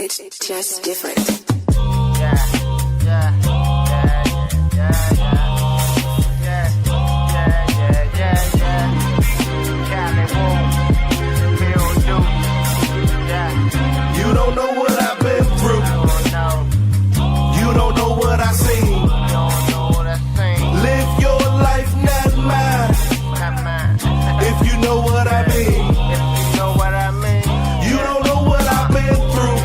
It's just different. You don't know what I've been through. You don't know what I seen. Live your life, not mine. If you know what I mean. You don't know what I've been through.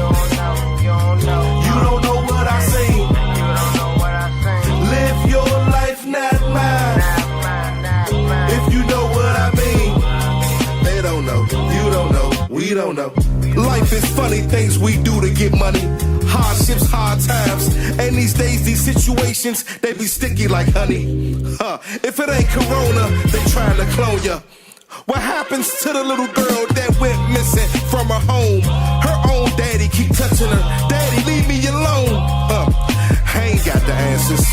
You don't know what I seen. Live your life, not mine. If you know what I mean. They don't know. You don't know. We don't know. Life is funny, things we do to get money. Hardships, hard times. And these days, these situations, they be sticky like honey. If it ain't Corona, they trying to clone ya. What happens to the little girl that went missing from her home? Her own daddy keep touching her. Daddy, leave me alone. I ain't got the answers.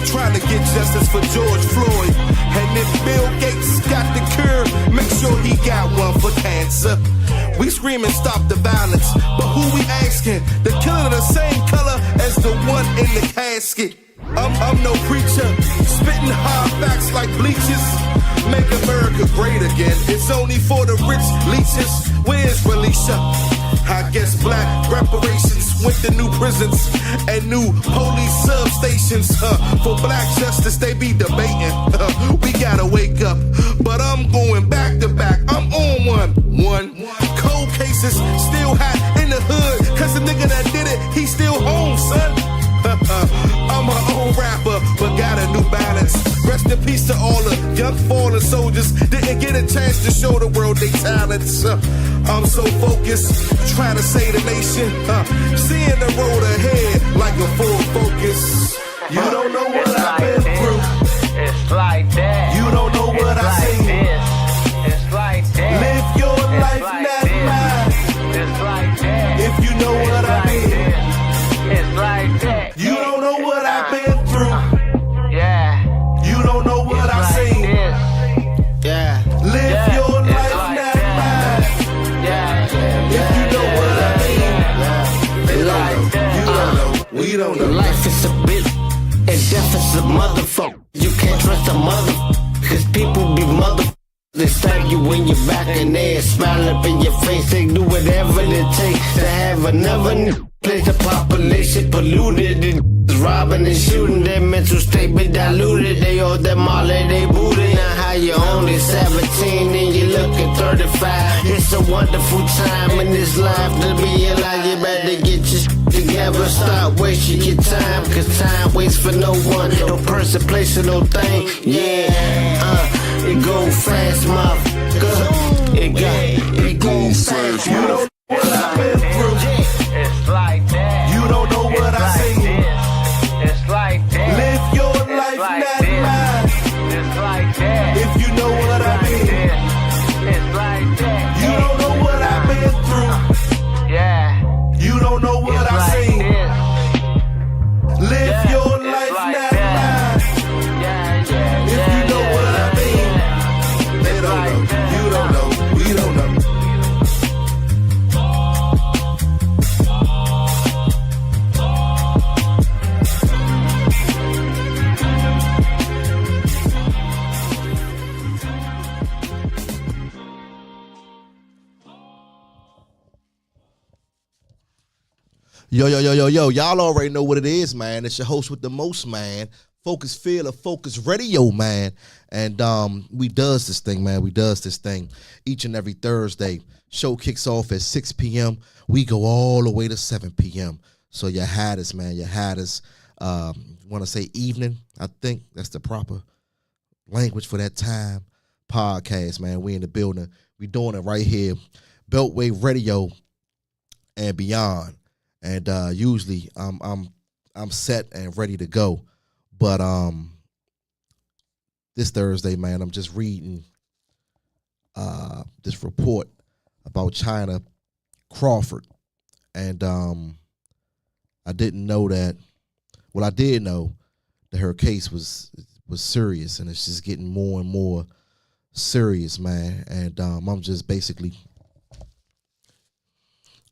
Trying to get justice for George Floyd. And if Bill Gates got the cure, make sure he got one for cancer. We screaming stop the violence, but who we asking? The killer the same color as the one in the casket. I'm no preacher, spitting hard facts like bleachers. Make America great again. It's only for the rich leeches. Where's Felicia? I guess black reparations went to new prisons and new police substations. For black justice, they be debating. We gotta wake up, but I'm going back to back. I'm on one. Cold cases still hot in the hood, cause the nigga that did it, he still home, son. I'm my own rapper, but got a new balance. Rest in peace to all the young fallen soldiers. Didn't get a chance to show the world their talents. I'm so focused, trying to save the nation. Seeing the road ahead like a full focus. You don't know what I've been through. It's like that. You don't know what I seen. It's like that. Live your life, not mine. It's like that. If you know what I mean. It's like that. You don't know what I've been through. Yeah. You don't know what I seen. Yeah. Live your life, not mine. If you know what I mean. They don't know. You don't know. We don't know. Life is a bitch and death is a motherfucker. You can't trust a motherfucker, cause people be motherfuckers. They stab you in your back and they smile up in your face. They do whatever it takes to have another place. The population polluted and robbing and shooting. Their mental state be diluted. They owe them all that they booted. Now how you only 17 and you looking 35. It's a wonderful time in this life to be alive. You better get your together, stop wasting your time, cause time waits for no one. No person, place, or no thing. It go fast, motherfucker. It go fast. You don't know what I've been through. It's like that. You don't know what I seen. It's like that. Live your life, not mine. It's like that. If you know what I mean. It's like that. You don't know what I've been through. Yeah. You don't know what I seen. Live your life, not mine. If you know what I mean. They don't know. You don't know. We don't know. Yo, y'all already know what it is, man. It's your host with the most, man. Focus Feel of Phocuz Radio, man. And we does this thing, man. We does this thing each and every Thursday. Show kicks off at 6 p.m. We go all the way to 7 p.m. So you had us, man. You had us. Want to say evening? I think that's the proper language for that time. Podcast, man. We in the building. We doing it right here. Beltway Radio and beyond. And usually I'm set and ready to go. But this Thursday, man, I'm just reading this report about China Crawford. And I didn't know that. Well, I did know that her case was serious, and it's just getting more and more serious, man. And I'm just basically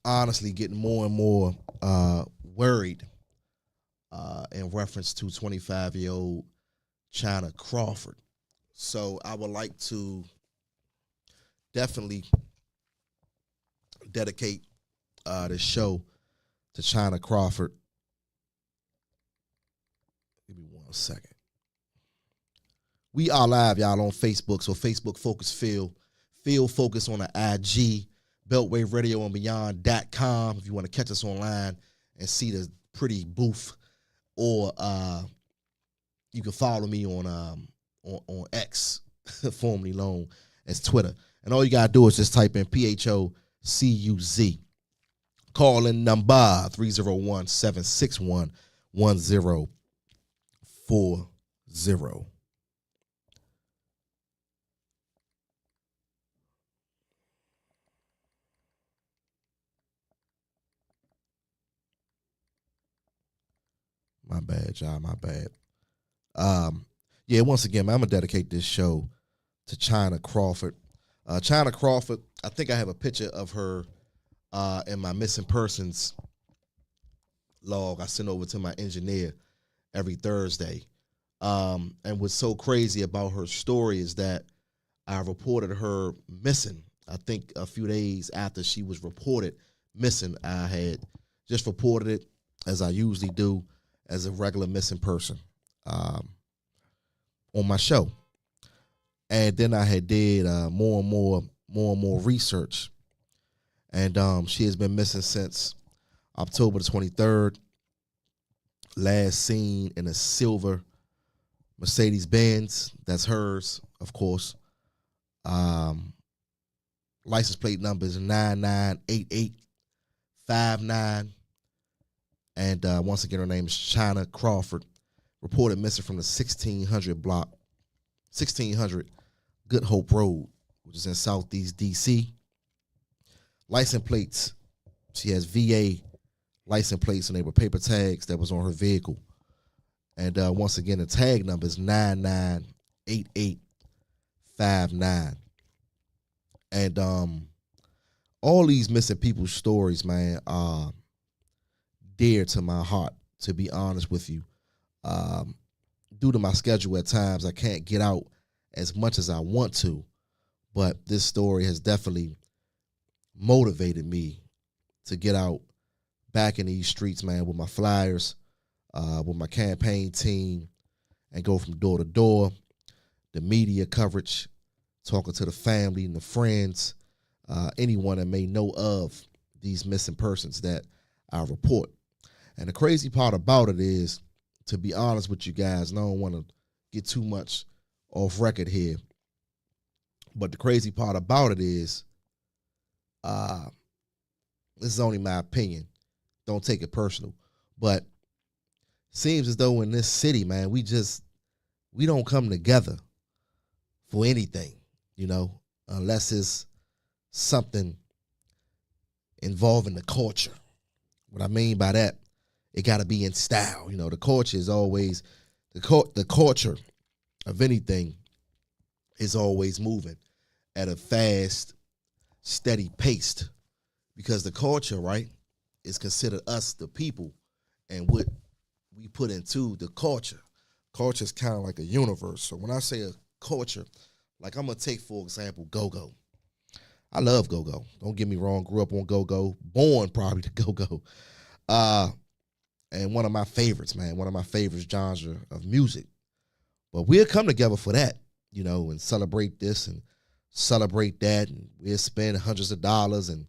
honestly getting more and more worried in reference to 25-year-old China Crawford. So I would like to definitely dedicate this show to China Crawford. Give me 1 second. We are live, y'all, on Facebook. So Facebook Focus Phil. Phil Focus on the IG. Beltway Radio and Beyond.com if you want to catch us online and see the pretty booth. Or you can follow me on X, formerly known as Twitter. And all you got to do is just type in PHOCUZ. Call in number 301-761-1040. My bad, y'all. My bad. Yeah, once again, man, I'm going to dedicate this show to China Crawford. China Crawford, I think I have a picture of her in my missing persons log I send over to my engineer every Thursday. And what's so crazy about her story is that I reported her missing. I think a few days after she was reported missing, I had just reported it, as I usually do, as a regular missing person on my show. And then I had did more and more research. And she has been missing since October the 23rd. Last seen in a silver Mercedes-Benz. That's hers, of course. License plate number is 998859. And once again, her name is China Crawford. Reported missing from the 1600 block, 1600 Good Hope Road, which is in Southeast D.C. License plates, she has VA license plates, and they were paper tags that was on her vehicle. And once again, the tag number is 998859. And all these missing people's stories, man, are dear to my heart, to be honest with you. Due to my schedule at times, I can't get out as much as I want to, but this story has definitely motivated me to get out back in these streets, man, with my flyers, with my campaign team, and go from door to door, the media coverage, talking to the family and the friends, anyone that may know of these missing persons that I report. And the crazy part about it is, to be honest with you guys, and I don't want to get too much off record here, but the crazy part about it is, this is only my opinion. Don't take it personal. But seems as though in this city, man, we don't come together for anything, unless it's something involving the culture. What I mean by that, it got to be in style. The culture is always, the culture of anything is always moving at a fast, steady pace, because the culture, right, is considered us, the people, and what we put into the culture. Culture is kind of like a universe. So when I say a culture, like I'm going to take, for example, go-go. I love go-go. Don't get me wrong. Grew up on go-go. Born probably to go-go. And one of my favorites, man. One of my favorite genre of music. But we'll come together for that, and celebrate this and celebrate that. And we'll spend hundreds of dollars and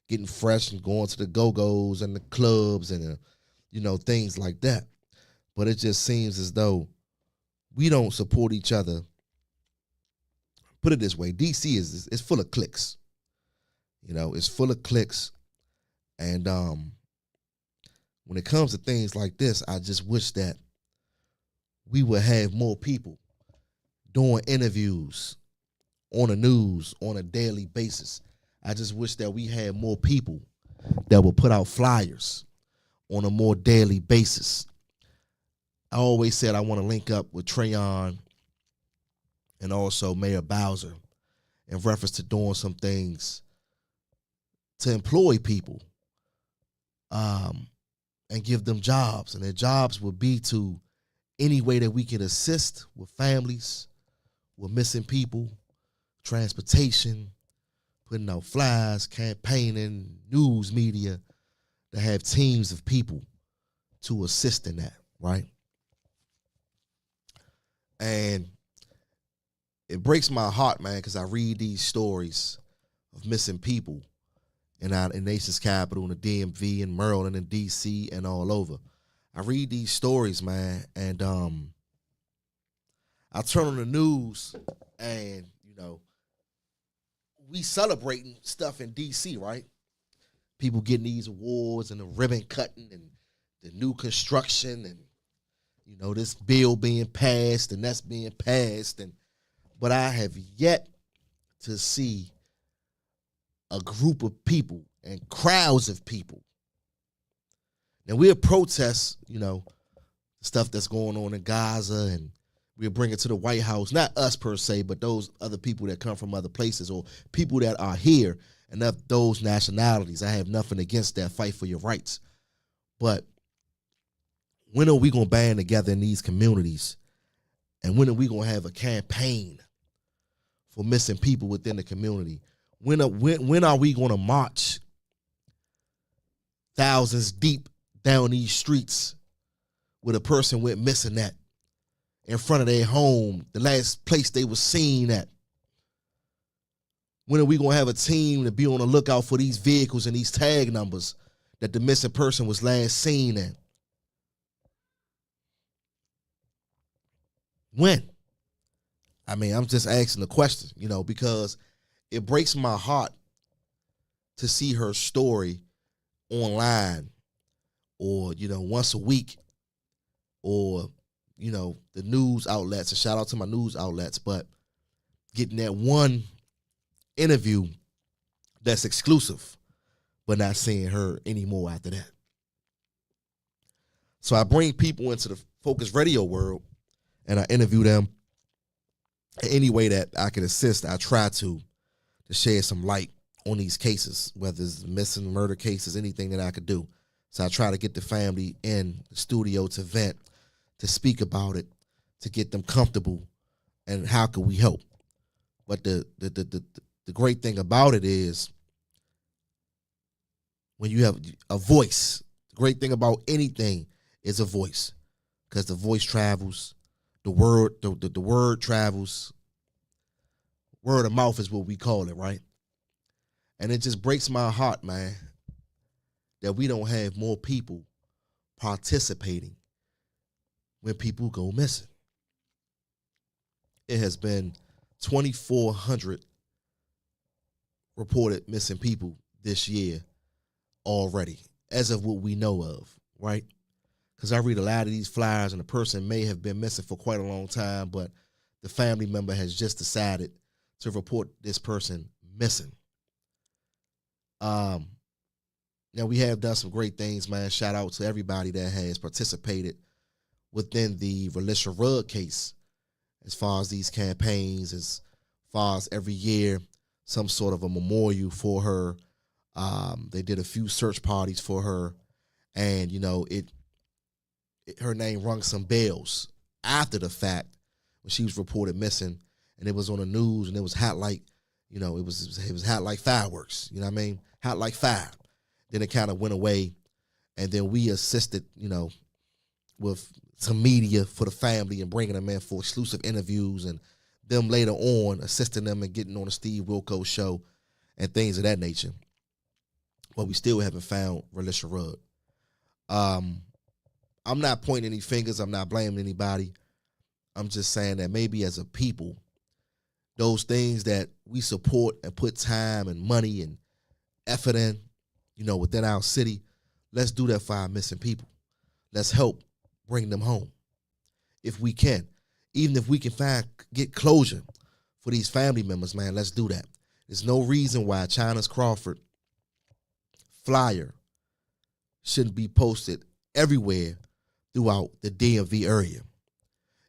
getting fresh and going to the go-go's and the clubs and, things like that. But it just seems as though we don't support each other. Put it this way, DC is full of cliques. It's full of cliques. And when it comes to things like this, I just wish that we would have more people doing interviews on the news on a daily basis. I just wish that we had more people that would put out flyers on a more daily basis. I always said I want to link up with Trayon and also Mayor Bowser in reference to doing some things to employ people and give them jobs. And their jobs would be to any way that we can assist with families, with missing people, transportation, putting out flyers, campaigning, news media, to have teams of people to assist in that, right? And it breaks my heart, man, because I read these stories of missing people in nation's capital, in the DMV, in Maryland, and DC, and all over. I read these stories, man, and I turn on the news, and we celebrating stuff in DC, right? People getting these awards and the ribbon cutting and the new construction and this bill being passed and that's being passed, but I have yet to see a group of people and crowds of people. Now we'll protest, stuff that's going on in Gaza, and we'll bring it to the White House. Not us per se, but those other people that come from other places or people that are here and of those nationalities. I have nothing against that. Fight for your rights. But when are we going to band together in these communities? And when are we going to have a campaign for missing people within the community? When are we going to march thousands deep down these streets with a person went missing at in front of their home, the last place they were seen at? When are we going to have a team to be on the lookout for these vehicles and these tag numbers that the missing person was last seen at? When? I mean, I'm just asking the question, because it breaks my heart to see her story online or, once a week or, the news outlets. And shout out to my news outlets, but getting that one interview that's exclusive, but not seeing her anymore after that. So I bring people into the Phocuz radio world and I interview them any way that I can assist. I try to shed some light on these cases, whether it's missing, murder cases, anything that I could do. So I try to get the family in the studio to vent, to speak about it, to get them comfortable, and how can we help. But the great thing about it is when you have a voice, the great thing about anything is a voice, because the voice travels, the word travels. Word of mouth is what we call it, right? And it just breaks my heart, man, that we don't have more people participating when people go missing. It has been 2,400 reported missing people this year already, as of what we know of, right? Because I read a lot of these flyers and the person may have been missing for quite a long time, but the family member has just decided to report this person missing. Now, we have done some great things, man. Shout out to everybody that has participated within the Relisha Rudd case, as far as these campaigns, as far as every year, some sort of a memorial for her. They did a few search parties for her, and, her name rung some bells after the fact when she was reported missing, and it was on the news, and it was hot like, it was hot like fireworks, you know what I mean? Hot like fire. Then it kind of went away, and then we assisted, with some media for the family and bringing them in for exclusive interviews, and them later on assisting them and getting on the Steve Wilkos show and things of that nature. But we still haven't found Relisha Rudd. I'm not pointing any fingers. I'm not blaming anybody. I'm just saying that maybe as a people, those things that we support and put time and money and effort in, within our city, let's do that for our missing people. Let's help bring them home if we can. Even if we can get closure for these family members, man, let's do that. There's no reason why China's Crawford flyer shouldn't be posted everywhere throughout the DMV area.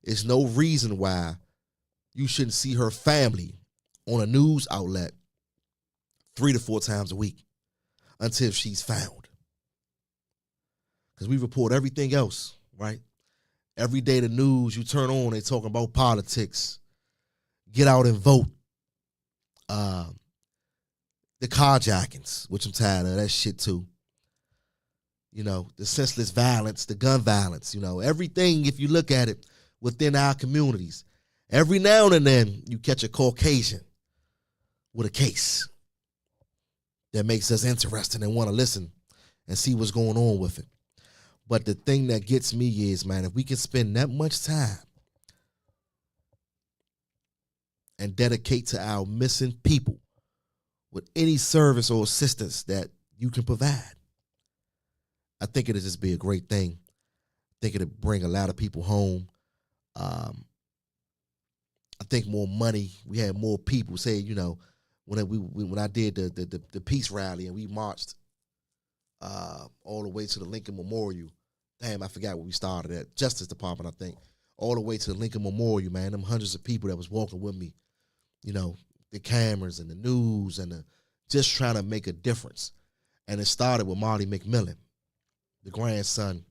There's no reason why you shouldn't see her family on a news outlet 3 to 4 times a week until she's found. because we report everything else, right? Every day the news you turn on, they talking about politics. Get out and vote. The carjackings, which I'm tired of that shit too. You know, the senseless violence, the gun violence, you know, everything, if you look at it within our communities, every now and then you catch a Caucasian with a case that makes us interested and want to listen and see what's going on with it. But the thing that gets me is, man, if we can spend that much time and dedicate to our missing people with any service or assistance that you can provide, I think it'll just be a great thing. I think it'll bring a lot of people home. I think more money. We had more people say, you know, when I did the peace rally and we marched all the way to the Lincoln Memorial. Damn, I forgot where we started at. Justice Department, I think. All the way to the Lincoln Memorial, man. Them hundreds of people that was walking with me. You know, the cameras and the news and just trying to make a difference. And it started with Marty McMillan, the grandson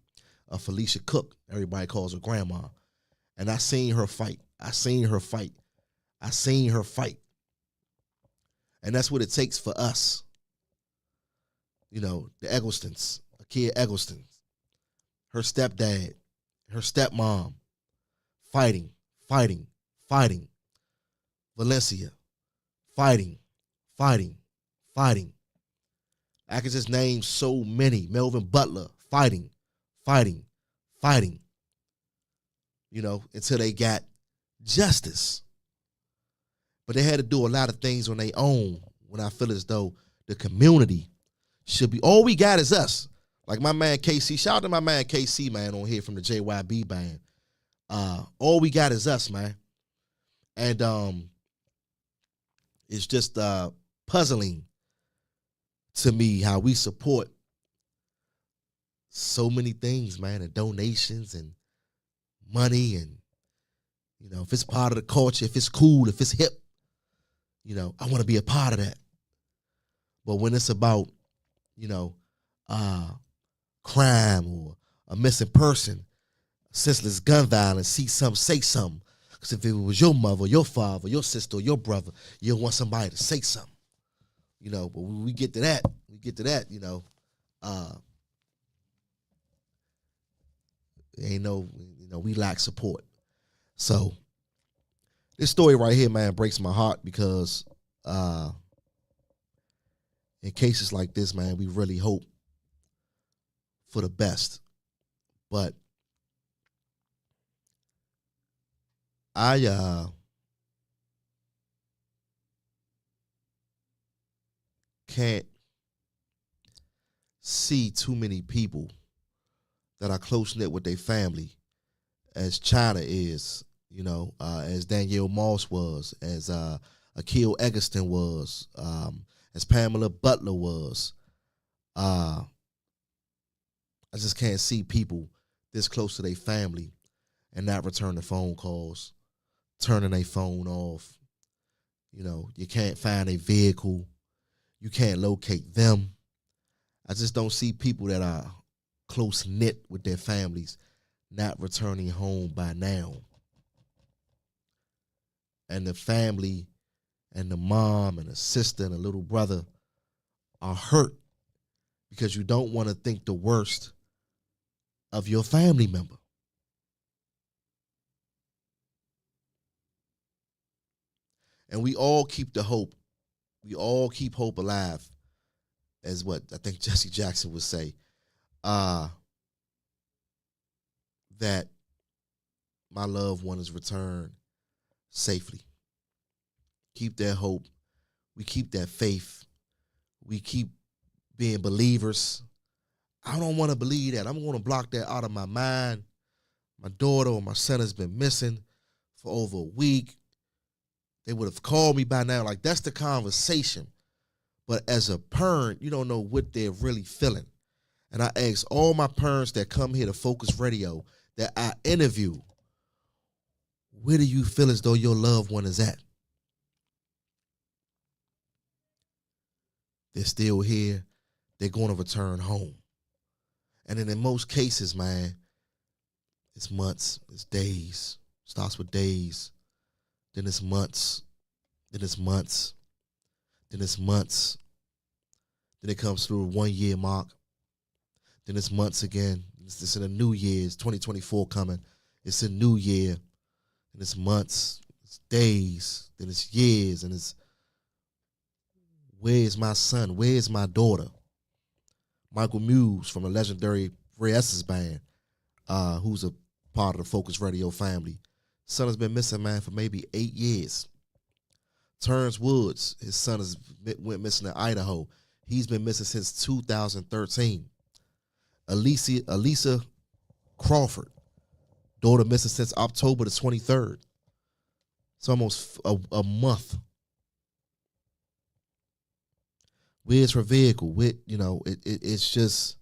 of Felicia Cook. Everybody calls her grandma. And I seen her fight. I seen her fight. And that's what it takes for us. You know, the Egglestons, Akia Eggleston, her stepdad, her stepmom, fighting. Valencia, fighting. I could just name so many. Melvin Butler, fighting. You know, until they got justice. But they had to do a lot of things on their own when I feel as though the community should be, all we got is us. Like my man KC, shout out to my man KC, man, on here from the JYB band. All we got is us, man. And it's just puzzling to me how we support so many things, man, and donations and money, and, you know, if it's part of the culture, if it's cool, if it's hip, you know, I want to be a part of that. But when it's about, you know, crime or a missing person, senseless gun violence, see something, say something. Because if it was your mother, your father, your sister, or your brother, you'll want somebody to say something. You know, but when we get to that, you know, ain't no, you know, we lack support. So this story right here, man, breaks my heart because in cases like this, man, we really hope for the best. But I can't see too many people that are close-knit with their family as China is, you know, as Danielle Moss was, as Akil Eggleston was, as Pamela Butler was. I just can't see people this close to their family and not return the phone calls, turning their phone off. You know, you can't find a vehicle. You can't locate them. I just don't see people that are close-knit with their families not returning home by now. And the family and the mom and the sister and the little brother are hurt because you don't want to think the worst of your family member. And we all keep the hope. We all keep hope alive, as what I think Jesse Jackson would say, that my loved one is returned safely. Keep that hope. We keep that faith. We keep being believers. I don't want to believe that. I'm going to block that out of my mind. My daughter or my son has been missing for over a week. They would have called me by now. Like, that's the conversation. But as a parent, you don't know what they're really feeling. And I ask all my parents that come here to Phocuz Radio that I interview, where do you feel as though your loved one is at? They're still here. They're going to return home. And then in most cases, man, it's months, it's days. Starts with days, then it's months, then it's months, then it's months. Then it comes through a 1 year mark. Then it's months again. It's in a new year. It's 2024 coming. It's a new year. And it's months, it's days, then it's years, and it's where's my son? Where's my daughter? Michael Muse from the legendary Ray S's band, who's a part of the Phocuz Radio family. Son has been missing, man, for maybe 8 years. Terrence Woods, his son went missing in Idaho. He's been missing since 2013. Elisa Crawford, daughter missing since October the 23rd. It's almost a month. Where's her vehicle? It's just,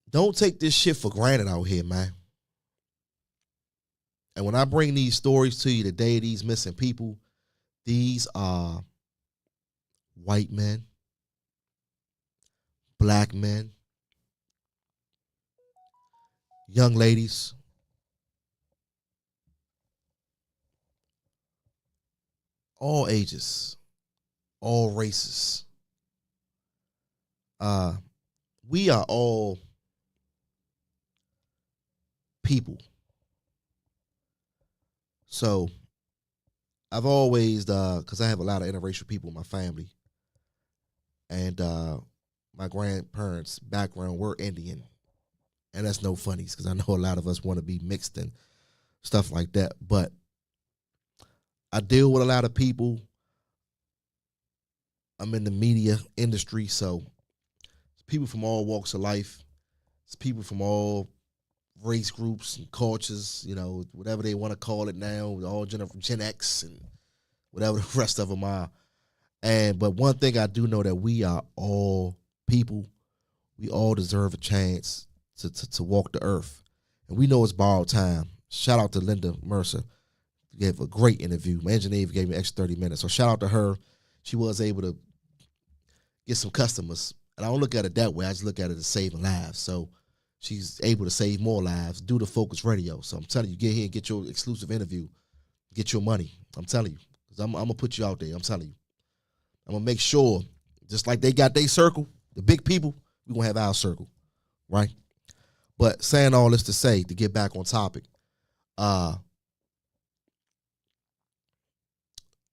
don't take this shit for granted out here, man. And when I bring these stories to you today, these missing people, these are white men, black men, young ladies, all ages, all races. We are all people. So I've always, because I have a lot of interracial people in my family, and my grandparents' background were Indian, and that's no funnies because I know a lot of us want to be mixed and stuff like that, but I deal with a lot of people. I'm in the media industry, so it's people from all walks of life. It's people from all race groups and cultures, whatever they want to call it now, all Gen X and whatever the rest of them are. But one thing I do know, that we are all people. We all deserve a chance to walk the earth. And we know it's borrowed time. Shout out to Linda Mercer. She gave a great interview. My engineer gave me an extra 30 minutes. So shout out to her. She was able to get some customers. And I don't look at it that way. I just look at it as saving lives. So she's able to save more lives, do the Phocuz Radio. So I'm telling you, get here and get your exclusive interview. Get your money. I'm telling you. Because I'm going to put you out there. I'm telling you. I'm going to make sure, just like they got their circle, the big people, we're going to have our circle, right? But saying all this to say, to get back on topic,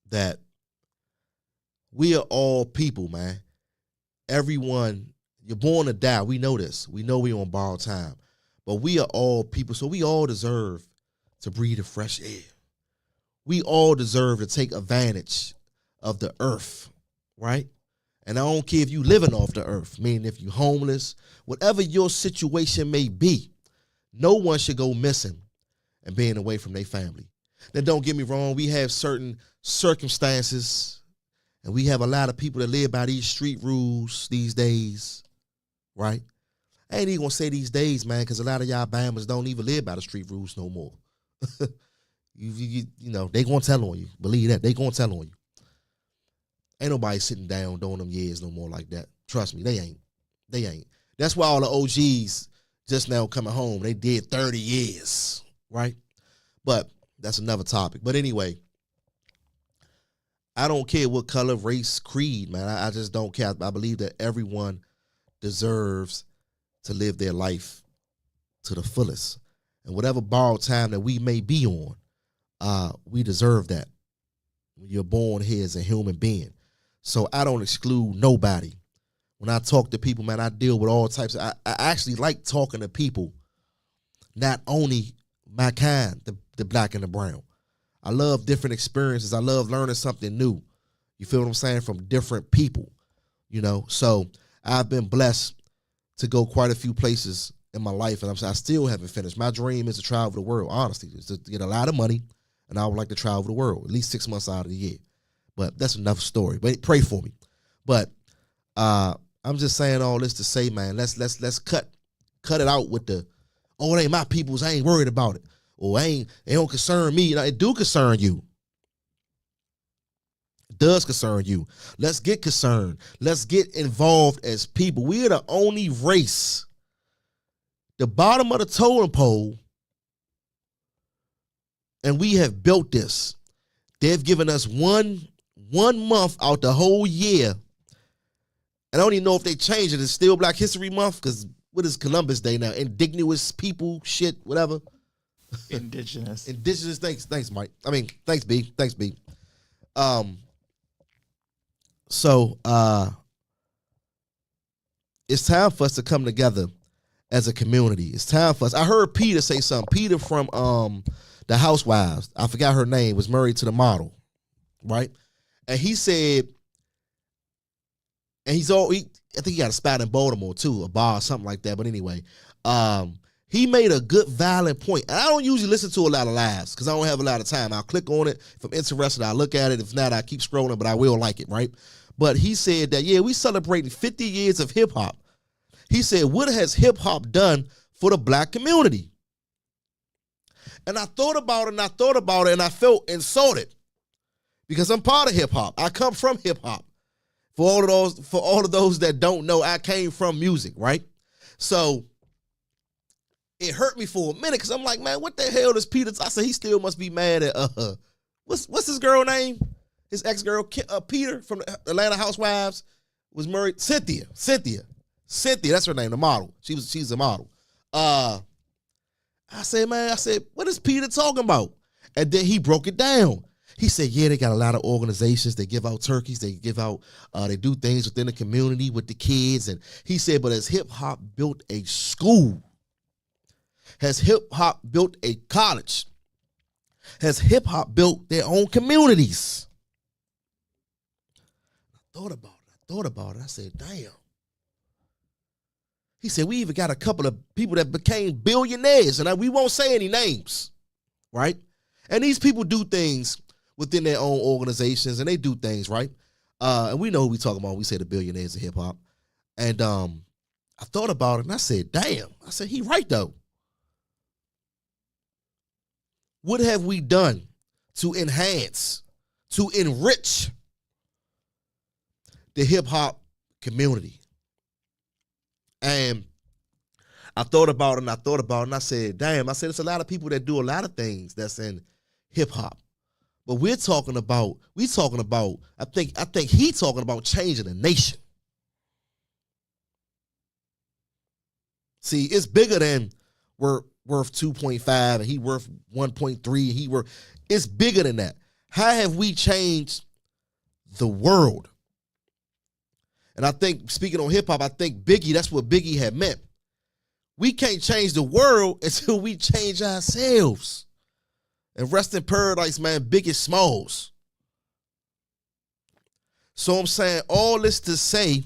that we are all people, man. Everyone, you're born to die. We know this. We know we're on borrowed time. But we are all people, so we all deserve to breathe the fresh air. We all deserve to take advantage of the earth, right? And I don't care if you living off the earth, meaning if you homeless, whatever your situation may be, no one should go missing and being away from their family. Now, don't get me wrong, we have certain circumstances, and we have a lot of people that live by these street rules these days, right? I ain't even gonna say these days, man, because a lot of y'all Bammers don't even live by the street rules no more. You know, they gonna tell on you. Believe that. They gonna tell on you. Ain't nobody sitting down doing them years no more like that. Trust me, they ain't. They ain't. That's why all the OGs just now coming home, they did 30 years, right? But that's another topic. But anyway, I don't care what color, race, creed, man. I just don't care. I believe that everyone deserves to live their life to the fullest. And whatever borrowed time that we may be on, we deserve that. When you're born here as a human being. So I don't exclude nobody. When I talk to people, man, I deal with all types of, I actually like talking to people, not only my kind, the black and the brown. I love different experiences. I love learning something new. You feel what I'm saying? From different people, you know? So I've been blessed to go quite a few places in my life, and I still haven't finished. My dream is to travel the world, honestly, is to get a lot of money, and I would like to travel the world, at least 6 months out of the year. But that's another story. But pray for me. But I'm just saying all this to say, man, let's cut it out with the, oh, it ain't my people's, I ain't worried about it. Or it don't concern me. You know, it do concern you. does concern you. Let's get concerned. Let's get involved as people. We are the only race, the bottom of the totem pole, and we have built this. They've given us one month out the whole year. I don't even know if they changed it. It's still Black History Month, because what is Columbus Day now? Indigenous people, shit, whatever. Indigenous. Indigenous. Thanks, Mike. I mean, thanks, B. Thanks, B. So it's time for us to come together as a community. It's time for us. I heard Peter say something. Peter from the Housewives, I forgot her name, was married to the model, right? And he said, and I think he got a spot in Baltimore too, a bar or something like that. But anyway, he made a good, valid point. And I don't usually listen to a lot of lives because I don't have a lot of time. I'll click on it. If I'm interested, I'll look at it. If not, I keep scrolling, but I will like it, right? But he said that, yeah, we celebrating 50 years of hip hop. He said, what has hip hop done for the Black community? And I thought about it and I felt insulted because I'm part of hip hop. I come from hip hop. For all of those that don't know, I came from music, right? So it hurt me for a minute because I'm like, man, what the hell does Peter? I said he still must be mad at what's his girl name? His ex-girl, Peter from the Atlanta Housewives, was married. Cynthia, that's her name, the model. She's a model. I said, what is Peter talking about? And then he broke it down. He said, yeah, they got a lot of organizations. They give out turkeys. They do things within the community with the kids. And he said, but has hip hop built a school? Has hip hop built a college? Has hip hop built their own communities? I thought about it. I said, damn. He said, we even got a couple of people that became billionaires, and we won't say any names, right? And these people do things within their own organizations, and they do things, right? And we know who we talking about when we say the billionaires of hip-hop. And I thought about it, and I said, damn. I said, he right, though. What have we done to enhance, to enrich the hip-hop community? And I thought about it, and I said, damn, I said, it's a lot of people that do a lot of things that's in hip-hop. But we're talking about, I think he talking about changing the nation. See, it's bigger than we're worth 2.5 and he worth 1.3. It's bigger than that. How have we changed the world? And I think, speaking on hip hop, I think Biggie, that's what Biggie had meant. We can't change the world until we change ourselves. And rest in paradise, man, Biggie Smalls. So I'm saying all this to say,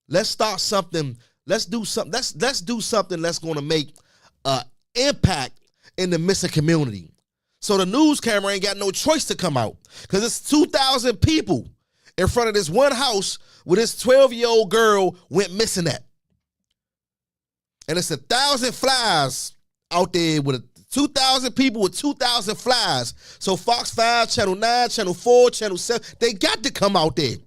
let's start something. Let's do something. Let's do something that's going to make an impact in the missing community. So the news camera ain't got no choice to come out because it's 2,000 people in front of this one house where this 12-year-old girl went missing at. And it's 1,000 flies out there with 2,000 people with 2,000 flies. So Fox 5, Channel 9, Channel 4, Channel 7, they got to come out there.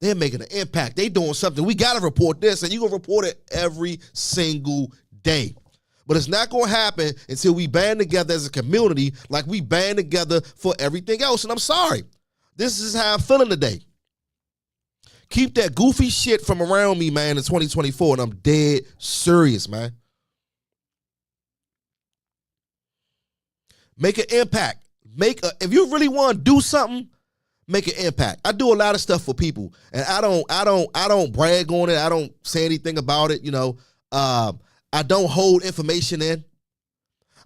They're making an impact. They doing something. We got to report this, and you're going to report it every single day. But it's not going to happen until we band together as a community like we band together for everything else. And I'm sorry. This is how I'm feeling today. Keep that goofy shit from around me, man, in 2024, and I'm dead serious, man. Make an impact. If you really want to do something, make an impact. I do a lot of stuff for people, and I don't brag on it. I don't say anything about it, you know. I don't hold information in.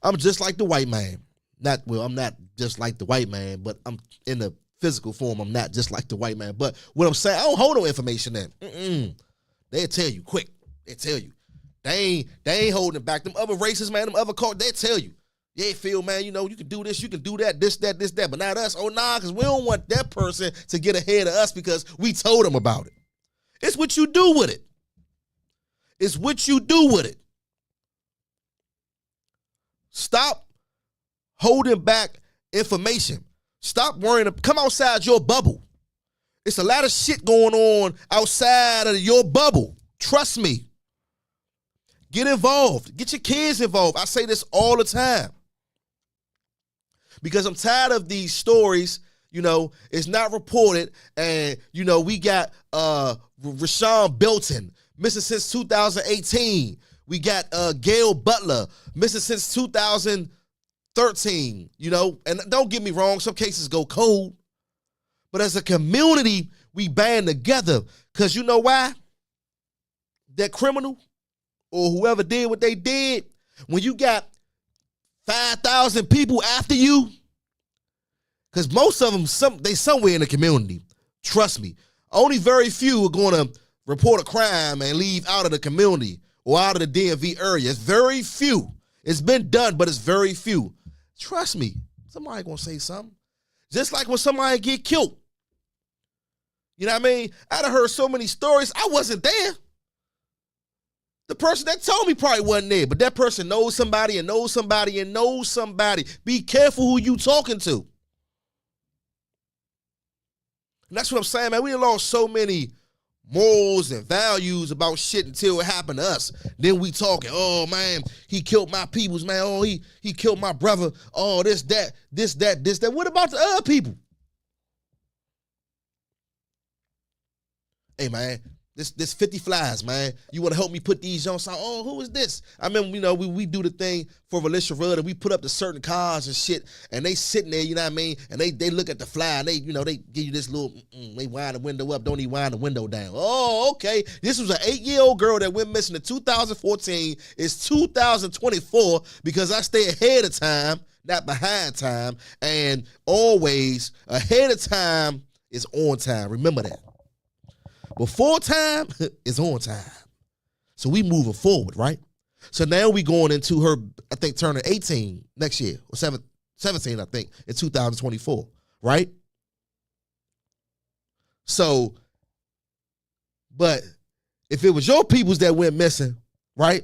I'm just like the white man. I'm not just like the white man, but I'm in the physical form. I'm not just like the white man. But what I'm saying, I don't hold no information in. They'll tell you quick. They'll tell you. They ain't holding it back. Them other races, man, them other cultures, they'll tell you. Yeah, Phil, man, you know, you can do this, you can do that, this, that, but not us. Oh, nah, because we don't want that person to get ahead of us because we told them about it. It's what you do with it. It's what you do with it. Stop holding back information. Stop worrying. Come outside your bubble. It's a lot of shit going on outside of your bubble. Trust me. Get involved. Get your kids involved. I say this all the time. Because I'm tired of these stories, it's not reported. And, we got Rashawn Belton missing since 2018. We got Gail Butler missing since 2013, And don't get me wrong, some cases go cold. But as a community, we band together. Because you know why? That criminal or whoever did what they did, when you got 5,000 people after you, because most of them, they somewhere in the community. Trust me. Only very few are going to report a crime and leave out of the community or out of the DMV area. It's very few. It's been done, but it's very few. Trust me. Somebody going to say something. Just like when somebody get killed. You know what I mean? I done heard so many stories. I wasn't there. The person that told me probably wasn't there, but that person knows somebody and knows somebody and knows somebody. Be careful who you talking to. And that's what I'm saying, man. We lost so many morals and values about shit until it happened to us. Then we talking, oh, man, he killed my peoples, man. Oh, he killed my brother. Oh, this, that. What about the other people? Hey, man, this 50 flies, man. You want to help me put these on? Oh, who is this? I remember, we do the thing for Valencia Road and we put up the certain cars and shit, and they sitting there, you know what I mean? And they look at the fly and they give you this little, they wind the window up, don't even wind the window down. Oh, okay. This was an 8-year-old girl that went missing in 2014. It's 2024 because I stay ahead of time, not behind time, and always ahead of time is on time. Remember that. Before time is on time. So we moving forward, right? So now we going into her, I think, turning 18 next year, or 17, I think, in 2024, right? So, but if it was your peoples that went missing, right?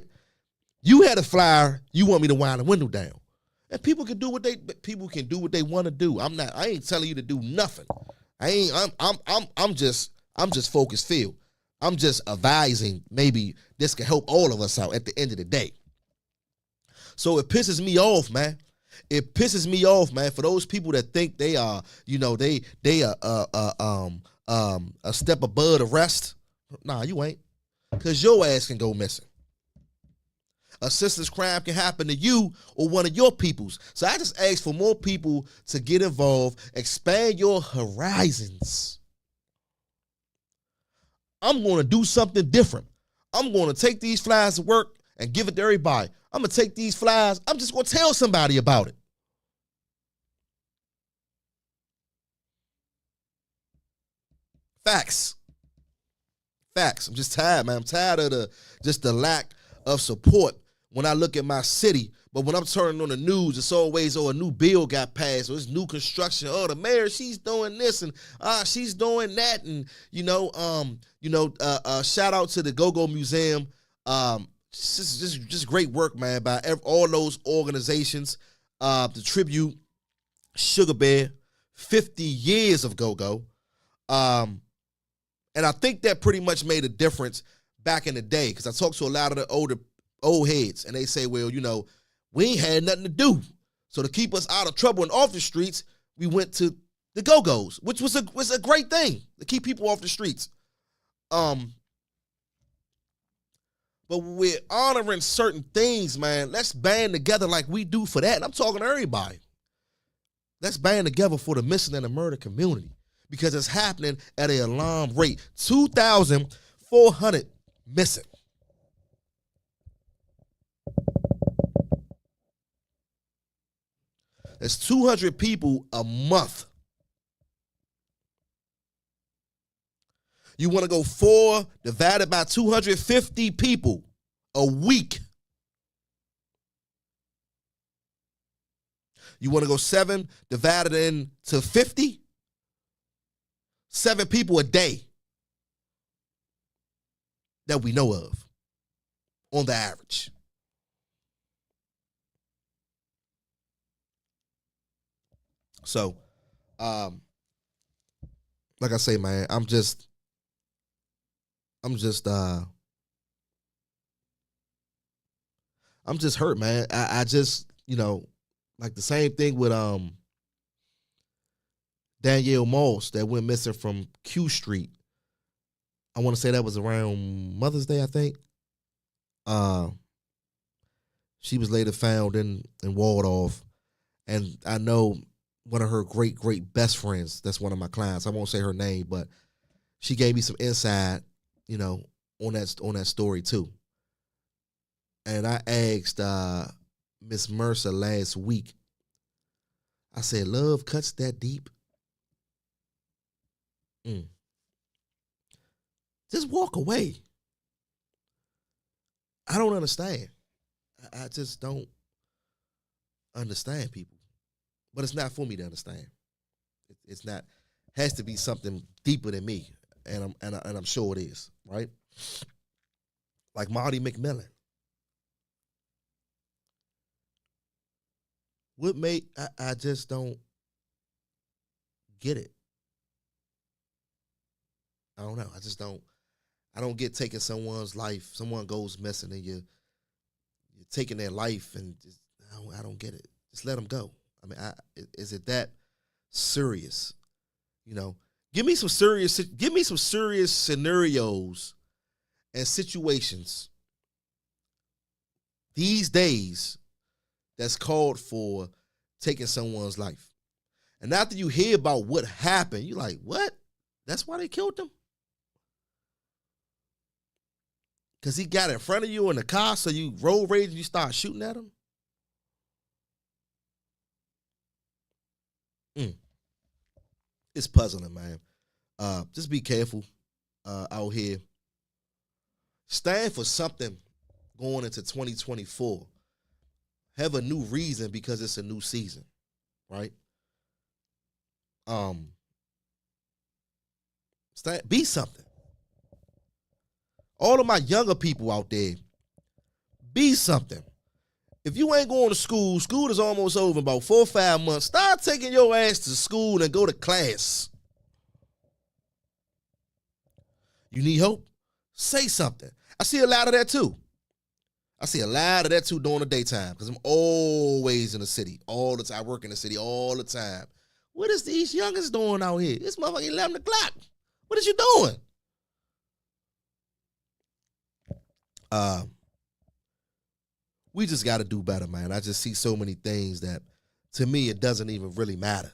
You had a flyer, you want me to wind the window down. And people can do what they want to do. I ain't telling you to do nothing. I'm just focused field. I'm just advising maybe this can help all of us out at the end of the day. So it pisses me off, man. It pisses me off, man, for those people that think they are, they are a step above the rest. Nah, you ain't. Because your ass can go missing. A senseless crime can happen to you or one of your peoples. So I just ask for more people to get involved, expand your horizons. I'm going to do something different. I'm going to take these flyers to work and give it to everybody. I'm going to take these flyers. I'm just going to tell somebody about it. Facts. I'm just tired, man. I'm tired of the lack of support when I look at my city. But when I'm turning on the news, it's always, a new bill got passed, or it's new construction. Oh, the mayor, she's doing this, and she's doing that, and shout out to the Go-Go Museum. Just great work, man, by all those organizations. The tribute Sugar Bear, 50 years of Go-Go, and I think that pretty much made a difference back in the day, because I talked to a lot of the old heads, and they say, well, we ain't had nothing to do. So to keep us out of trouble and off the streets, we went to the Go-Go's, which was a great thing to keep people off the streets. But we're honoring certain things, man. Let's band together like we do for that. And I'm talking to everybody. Let's band together for the missing and the murder community, because it's happening at an alarm rate. 2,400 missing. That's 200 people a month. You want to go 4 divided by 250 people a week. You want to go 7 divided into 50? 7 people a day that we know of on the average. So, Um, like I say, man, I'm just hurt, man. I just, like the same thing with Danielle Moss that went missing from Q Street. I want to say that was around Mother's Day, I think. She was later found in Waldorf, and I know one of her great best friends. That's one of my clients. I won't say her name, but she gave me some insight, on that story too. And I asked Miss Mercer last week. I said, "Love cuts that deep." Just walk away. I don't understand. I just don't understand people. But it's not for me to understand. It's not. Has to be something deeper than me, and I'm sure it is, right? Like Marty McMillan. What made I just don't get it. I don't know. I don't get taking someone's life. Someone goes missing and you're taking their life, and just, I don't get it. Just let them go. I mean, is it that serious? Give me some serious scenarios and situations these days that's called for taking someone's life. And after you hear about what happened, you're like, what? That's why they killed him? Because he got in front of you in the car, so you road rage and you start shooting at him? It's puzzling, man. Just be careful out here. Stand for something going into 2024. Have a new reason because it's a new season, right? Be something. All of my younger people out there, be something. If you ain't going to school is almost over in about 4 or 5 months. Start taking your ass to school and go to class. You need help? Say something. I see a lot of that too. During the daytime because I'm always in the city all the time. I work in the city all the time. What is these youngins doing out here? It's motherfucking 11 o'clock. What is you doing? We just got to do better, man. I just see so many things that, to me, it doesn't even really matter.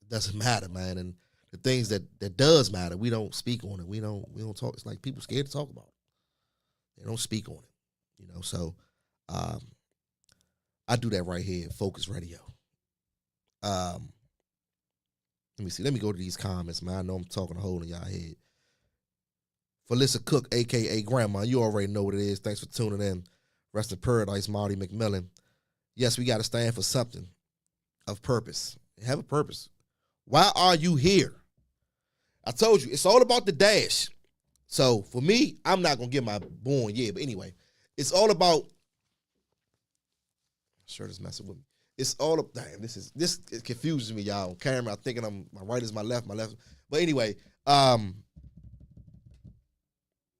It doesn't matter, man. And the things that does matter, we don't speak on it. We don't talk. It's like people scared to talk about it. They don't speak on it, So, I do that right here, Phocuz Radio. Let me see. Let me go to these comments, man. I know I'm talking a hole in y'all head. Felissa Cook, a.k.a. Grandma, you already know what it is. Thanks for tuning in. Rest in paradise, Marty McMillan. Yes, we got to stand for something of purpose. Have a purpose. Why are you here? I told you, it's all about the dash. So, for me, I'm not going to get my born yet. But anyway, it's all about... Shirt is messing with me. It's all up... Damn, this confuses me, y'all. On camera, I'm thinking my right is my left. But anyway,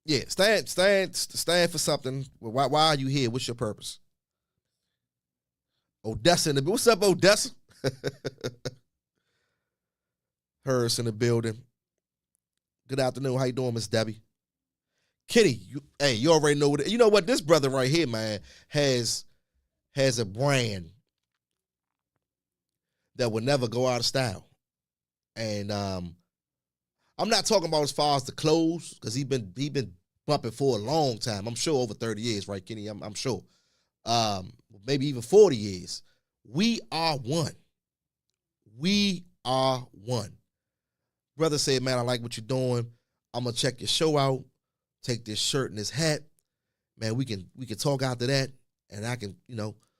yeah, stand for something. Why are you here? What's your purpose? Odessa in the building. What's up, Odessa? Hers in the building. Good afternoon. How you doing, Miss Debbie? Kitty, you already know what. You know what? This brother right here, man, has a brand that will never go out of style. And I'm not talking about as far as the clothes, because he been bumping for a long time. I'm sure over 30 years, right, Kenny? I'm sure. Maybe even 40 years. We are one. We are one. Brother said, man, I like what you're doing. I'm gonna check your show out. Take this shirt and this hat. Man, we can talk after that, and I can,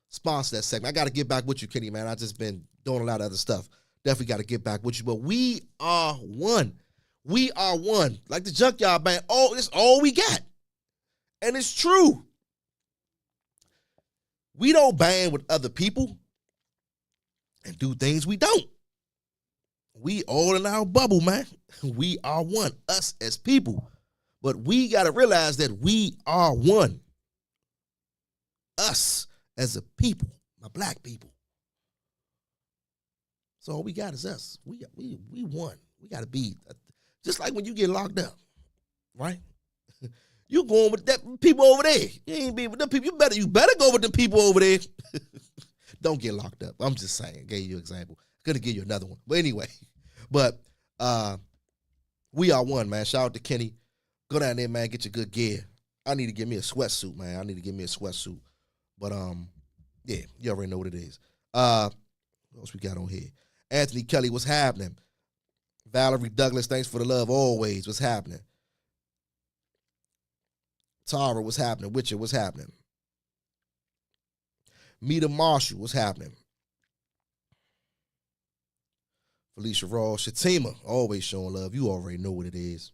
sponsor that segment. I got to get back with you, Kenny, man. I just been doing a lot of other stuff. Definitely got to get back with you. But we are one. We are one. Like the Junkyard Band. It's all we got. And it's true. We don't band with other people and do things we don't. we all in our bubble, man. We are one, us as people. But we got to realize that we are one. Us as a people, my black people. So all we got is us. We won. We got to be, just like when you get locked up, right? You going with that people over there. You ain't be with them people. You better go with them people over there. Don't get locked up. I'm just saying. Gave you an example. Gonna give you another one. But anyway, we are one, man. Shout out to Kenny. Go down there, man. Get your good gear. I need to get me a sweatsuit, man. I need to get me a sweatsuit. But yeah, you already know what it is. What else we got on here? Anthony Kelly, what's happening? Valerie Douglas, thanks for the love always. What's happening? Tara, what's happening? Witcher, what's happening? Meta Marshall, what's happening? Felicia Ross, Shatima, always showing love. You already know what it is.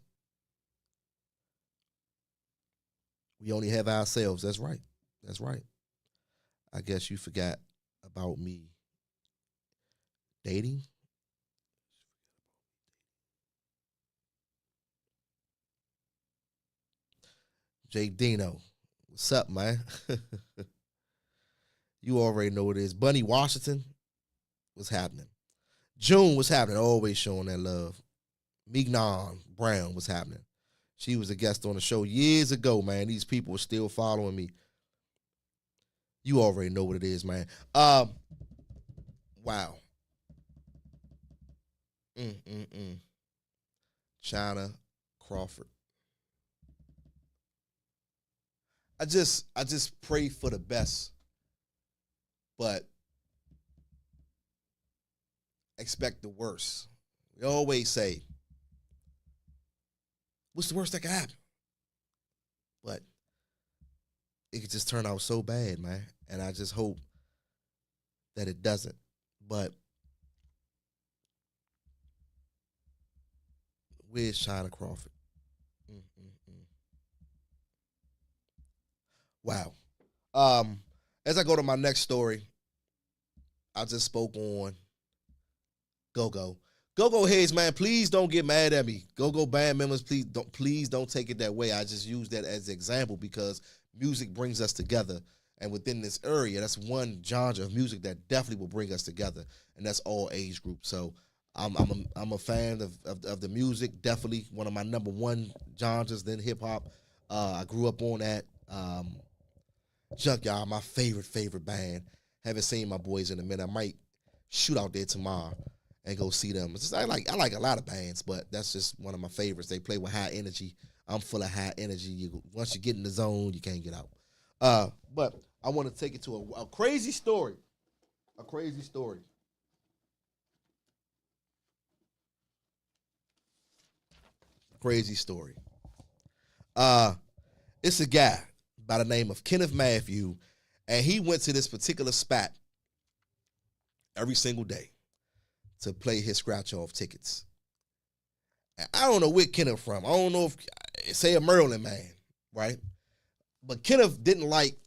We only have ourselves. That's right. That's right. I guess you forgot about me dating. Jay Dino, what's up, man? You already know what it is. Bunny Washington, what's happening? June, what's happening? Always showing that love. Mignon Brown, what's happening? She was a guest on the show years ago, man. These people are still following me. You already know what it is, man. Wow. China Crawford. I just pray for the best, but expect the worst. We always say, what's the worst that can happen? But it could just turn out so bad, man. And I just hope that it doesn't. But where's China Crawford? Wow. As I go to my next story, I just spoke on Go-Go. Go-Go heads, man, please don't get mad at me. Go-Go band members, please don't take it that way. I just use that as an example because music brings us together. And within this area, that's one genre of music that definitely will bring us together. And that's all age groups. So I'm a fan of the music. Definitely one of my number one genres, then hip hop. I grew up on that. Junkyard, my favorite band. Haven't seen my boys in a minute. I might shoot out there tomorrow and go see them. I like a lot of bands, but that's just one of my favorites. They play with high energy. I'm full of high energy. Once you get in the zone, you can't get out. But I want to take it to a crazy story. A crazy story. Crazy story. It's a guy by the name of Kenneth Matthew, and he went to this particular spot every single day to play his scratch-off tickets. And I don't know where Kenneth from. I don't know if, say a Maryland man, right? But Kenneth didn't like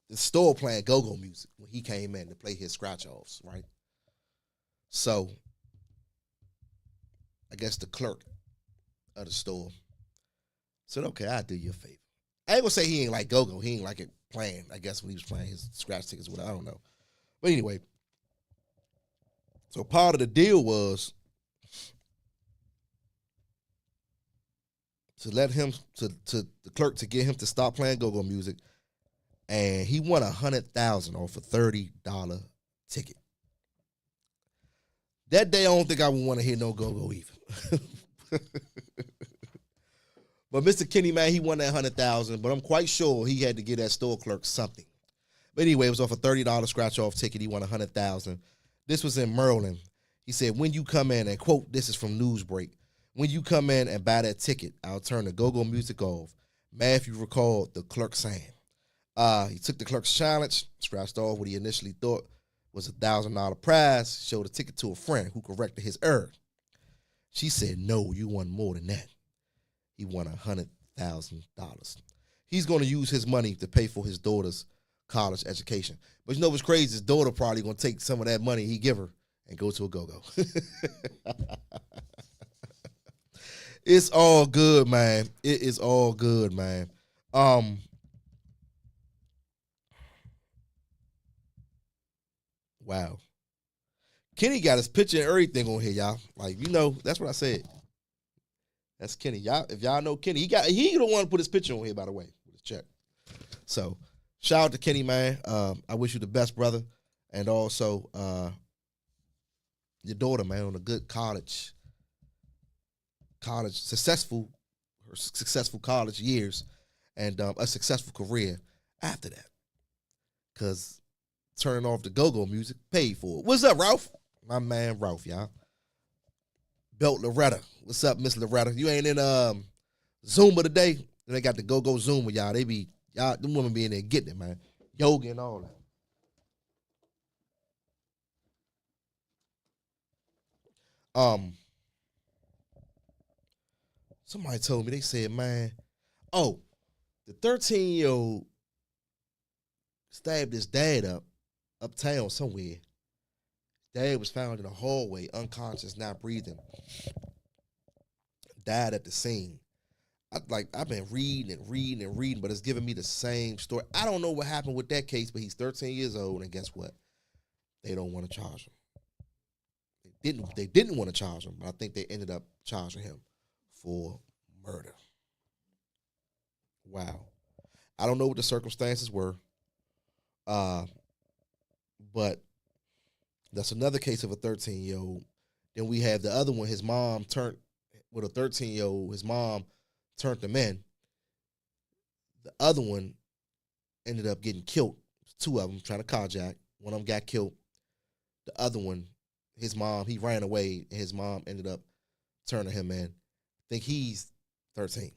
the store playing go-go music when he came in to play his scratch-offs, right? So, I guess the clerk of the store said, okay, I'll do you a favor. I ain't gonna say he ain't like go-go. He ain't like it playing, I guess, when he was playing his scratch tickets with it. I don't know. But anyway, so part of the deal was to let him, to the clerk to get him to stop playing go-go music. And he won $100,000 off a $30 ticket. That day, I don't think I would want to hear no go-go either. But Mr. Kenny, man, he won that $100,000, but I'm quite sure he had to give that store clerk something. But anyway, it was off a $30 scratch-off ticket. He won $100,000. This was in Maryland. He said, when you come in, and quote, this is from Newsbreak, when you come in and buy that ticket, I'll turn the go-go music off. Matthew recalled the clerk saying. He took the clerk's challenge, scratched off what he initially thought was a $1,000 prize, showed the ticket to a friend who corrected his error. She said, no, you won more than that. He won $100,000. He's going to use his money to pay for his daughter's college education. But you know what's crazy? His daughter probably going to take some of that money he give her and go to a go-go. It's all good, man. It is all good, man. Wow. Kenny got his picture and everything on here, y'all. Like, that's what I said. That's Kenny. Y'all, if y'all know Kenny, he the one to put his picture on here, by the way, with his check. So, shout out to Kenny, man. I wish you the best, brother. And also, your daughter, man, on a good successful college years, and a successful career after that. Because turning off the go-go music paid for it. What's up, Ralph? My man, Ralph, y'all. Belt Loretta. What's up, Miss Loretta? You ain't in Zumba today? They got the go-go Zumba, y'all. Them women be in there getting it, man. Yoga and all that. Somebody told me, they said, man, the 13-year-old stabbed his dad uptown somewhere. Dad was found in a hallway, unconscious, not breathing. Died at the scene. I've been reading, but it's giving me the same story. I don't know what happened with that case, but he's 13 years old, and guess what? They don't want to charge him. They didn't want to charge him, but I think they ended up charging him for murder. Wow. I don't know what the circumstances were, but that's another case of a 13-year-old. Then we have the other one. His mom turned, with a 13-year-old, his mom turned him in. The other one ended up getting killed. Two of them trying to carjack. One of them got killed. The other one, his mom, he ran away, and his mom ended up turning him in. I think he's 13.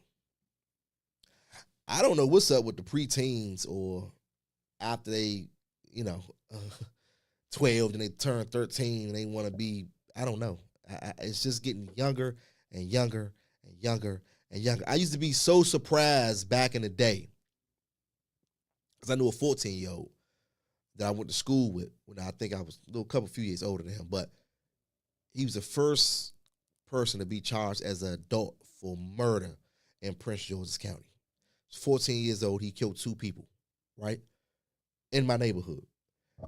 I don't know what's up with the preteens, or after they, 12 and they turn 13 and they want to be, I don't know. It's just getting younger and younger and younger and younger. I used to be so surprised back in the day, because I knew a 14-year-old that I went to school with when I think I was a few years older than him, but he was the first person to be charged as an adult for murder in Prince George's County. He was 14 years old. He killed 2 people, right, in my neighborhood.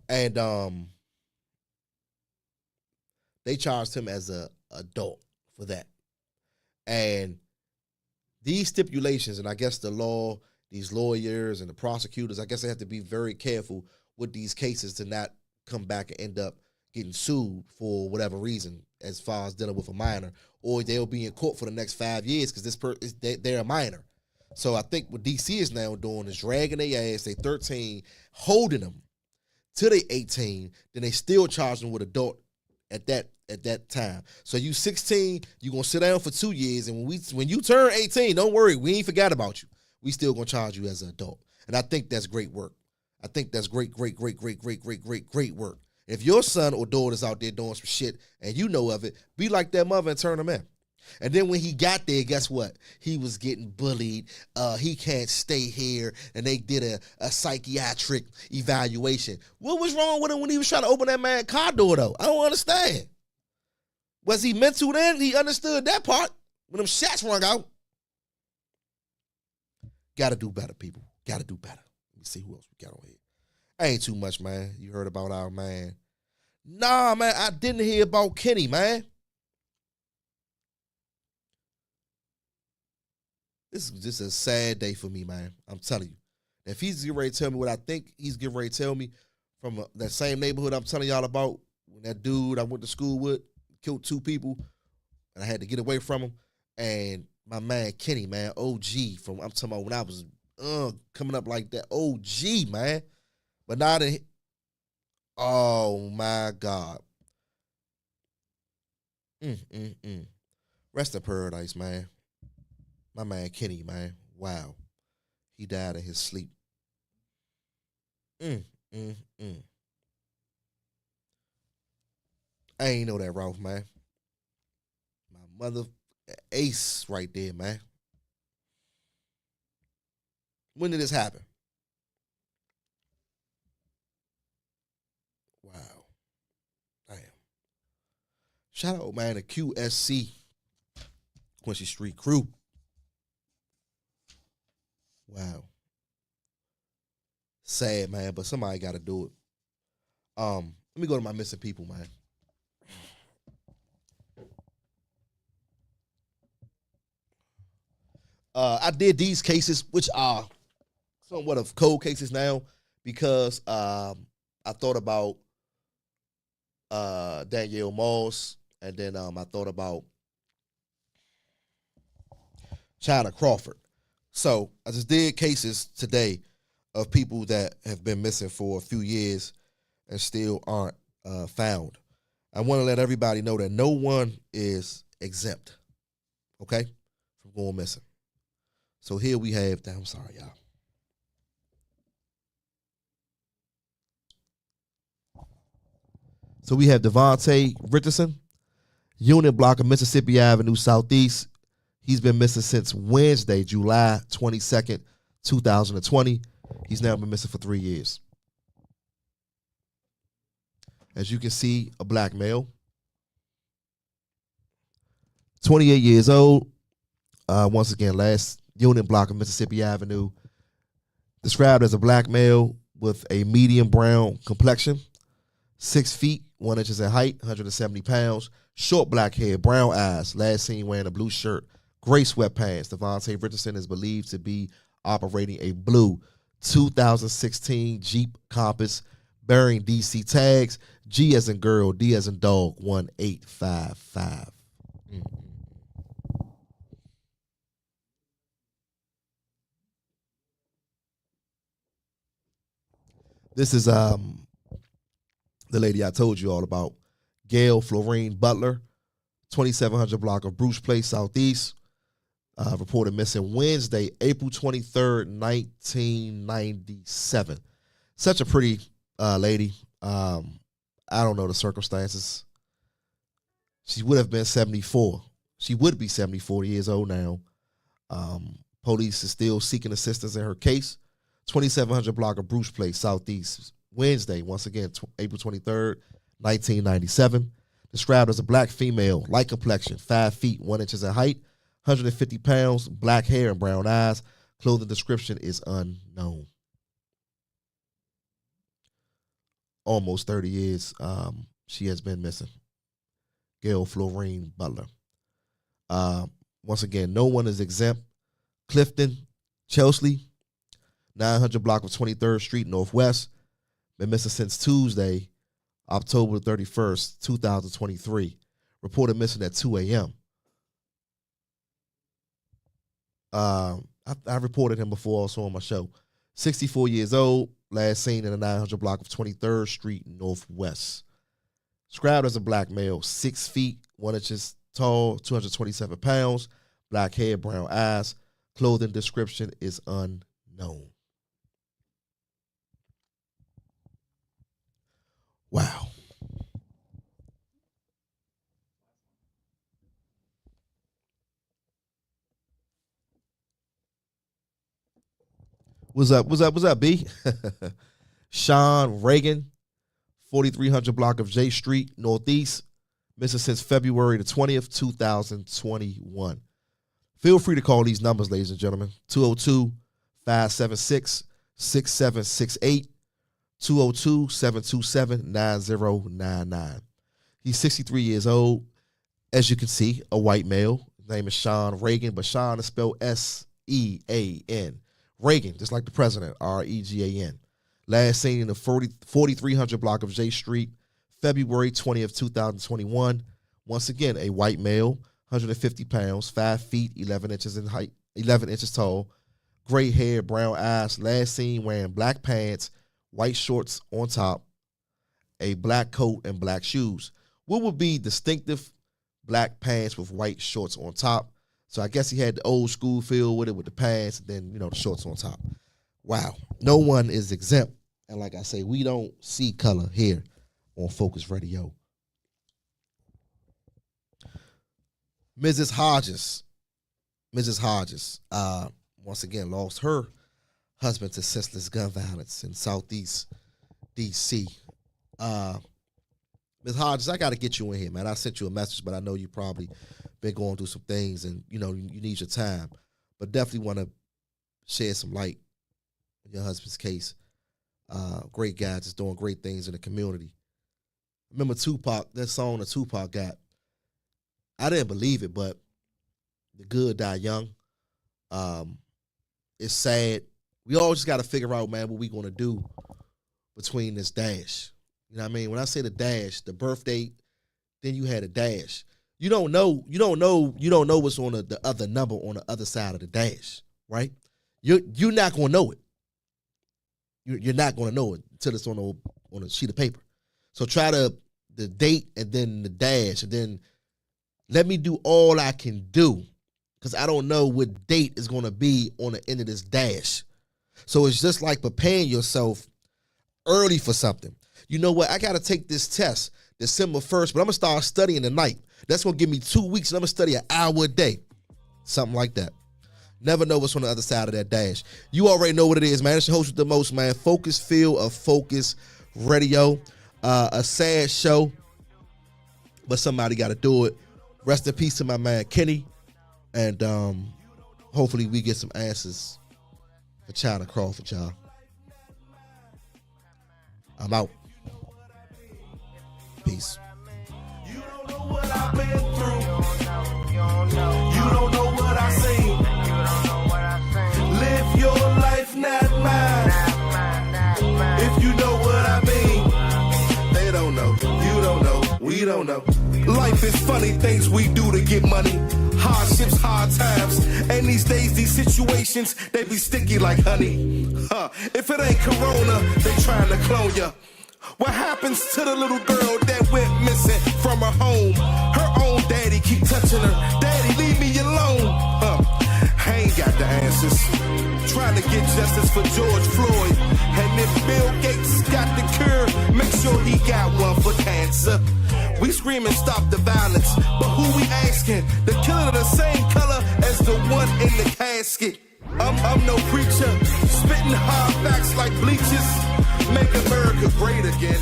And they charged him as an adult for that. And these stipulations, and I guess the law, these lawyers and the prosecutors, I guess they have to be very careful with these cases to not come back and end up getting sued for whatever reason, as far as dealing with a minor, or they'll be in court for the next 5 years because they're a minor. So I think what DC is now doing is dragging their ass, they 13, holding them till they 18, then they still charge them with adult at that time. So you 16, you gonna sit down for 2 years, and when you turn 18, don't worry, we ain't forgot about you. We still gonna charge you as an adult. And I think that's great work. I think that's great work. If your son or daughter's out there doing some shit and you know of it, be like that mother and turn them in. And then when he got there, guess what? He was getting bullied. He can't stay here. And they did a psychiatric evaluation. What was wrong with him when he was trying to open that man's car door, though? I don't understand. Was he mental then? He understood that part when them shots rung out. Got to do better, people. Got to do better. Let me see who else we got on here. Ain't too much, man. You heard about our man. Nah, man, I didn't hear about Kenny, man. This is just a sad day for me, man. I'm telling you. If he's getting ready to tell me what I think he's getting ready to tell me from that same neighborhood I'm telling y'all about, when that dude I went to school with killed 2 people, and I had to get away from him, and my man Kenny, man, OG, I'm talking about when I was coming up like that, OG, man. But now that, oh my God. Rest in paradise, man. My man Kenny, man. Wow. He died in his sleep. I ain't know that, Ralph, man. My mother ace right there, man. When did this happen? Wow. Damn. Shout out, man, to QSC, Quincy Street Crew. Wow. Sad, man, but somebody got to do it. Let me go to my missing people, man. I did these cases, which are somewhat of cold cases now, because I thought about Danielle Moss, and then I thought about China Crawford. So I just did cases today of people that have been missing for a few years and still aren't found. I want to let everybody know that no one is exempt, okay, from going missing. So here we have, I'm sorry, y'all. So we have Devontae Richardson, unit block of Mississippi Avenue Southeast. He's been missing since Wednesday, July 22nd, 2020. He's now been missing for 3 years. As you can see, a black male, 28 years old. Once again, last unit block of Mississippi Avenue. Described as a black male with a medium brown complexion, 6 feet, 1 inch in height, 170 pounds, short black hair, brown eyes, last seen wearing a blue shirt, gray sweatpants. Devontae Richardson is believed to be operating a blue 2016 Jeep Compass bearing DC tags, G as in girl, D as in dog, 1855. This is the lady I told you all about, Gail Florine Butler, 2700 block of Bruce Place Southeast. Reported missing Wednesday, April 23rd, 1997. Such a pretty lady. I don't know the circumstances. She would have been 74. She would be 74 years old now. Police is still seeking assistance in her case. 2700 block of Bruce Place Southeast. Wednesday, once again, April 23rd, 1997. Described as a black female, light complexion, 5 feet, 1 inch in height, 150 pounds, black hair and brown eyes. Clothing description is unknown. Almost 30 years she has been missing. Gail Florine Butler. Once again, no one is exempt. Clifton, Chelsea, 900 block of 23rd Street Northwest. Been missing since Tuesday, October 31st, 2023. Reported missing at 2 a.m. I reported him before also on my show. 64 years old, last seen in the 900 block of 23rd Street Northwest. Described as a black male, 6 feet, 1 inch tall, 227 pounds, black hair, brown eyes. Clothing description is unknown. Wow. What's up, B? Sean Reagan, 4300 block of J Street, Northeast. Missing since February the 20th, 2021. Feel free to call these numbers, ladies and gentlemen. 202-576-6768. 202-727-9099. He's 63 years old. As you can see, a white male. His name is Sean Reagan, but Sean is spelled S-E-A-N. Reagan, just like the president, R-E-G-A-N. Last seen in the 4300 block of J Street, February 20th, 2021. Once again, a white male, 150 pounds, 5 feet, 11 inches in height, 11 inches tall, gray hair, brown eyes. Last seen wearing black pants, white shorts on top, a black coat, and black shoes. What would be distinctive? Black pants with white shorts on top. So I guess he had the old school feel with it, with the pants, and then, the shorts on top. Wow. No one is exempt. And like I say, we don't see color here on Phocuz Radio. Mrs. Hodges, once again, lost her husband to senseless gun violence in Southeast D.C. Ms. Hodges, I got to get you in here, man. I sent you a message, but I know you probably been going through some things and, you need your time. But definitely want to shed some light on your husband's case. Great guy, just doing great things in the community. Remember Tupac, that song that Tupac got. I didn't believe it, but the good die young. It's sad. We all just got to figure out, man, what we going to do between this dash. You know what I mean? When I say the dash, the birth date, then you had a dash. You don't know what's on the other number on the other side of the dash, right? You're not gonna know it. You're not gonna know it until it's on a sheet of paper. So try the date and then the dash, and then let me do all I can do, because I don't know what date is gonna be on the end of this dash. So it's just like preparing yourself early for something. You know what? I got to take this test December 1st, but I'm going to start studying tonight. That's going to give me 2 weeks, and I'm going to study an hour a day. Something like that. Never know what's on the other side of that dash. You already know what it is, man. It's your host with the most, man. Phocuz Field of Phocuz Radio. A sad show, but somebody got to do it. Rest in peace to my man, Kenny. And hopefully we get some answers for China Crawford, y'all. I'm out. Peace. You don't know what I've been through. You don't know what I've seen. Live your life, not mine. If you know what I mean. They don't know. You don't know. We don't know. Life is funny things we do to get money. Hardships, hard times. And these days, these situations, they be sticky like honey. If it ain't Corona, they trying to clone ya. What happens to the little girl that went missing from her home? Her own daddy keep touching her. Daddy, leave me alone. I ain't got the answers. Trying to get justice for George Floyd. And if Bill Gates got the cure, make sure he got one for cancer. We screaming stop the violence, but who we asking? The killer the same color as the one in the casket. I'm no preacher, spitting hard facts like bleachers. Make America great again.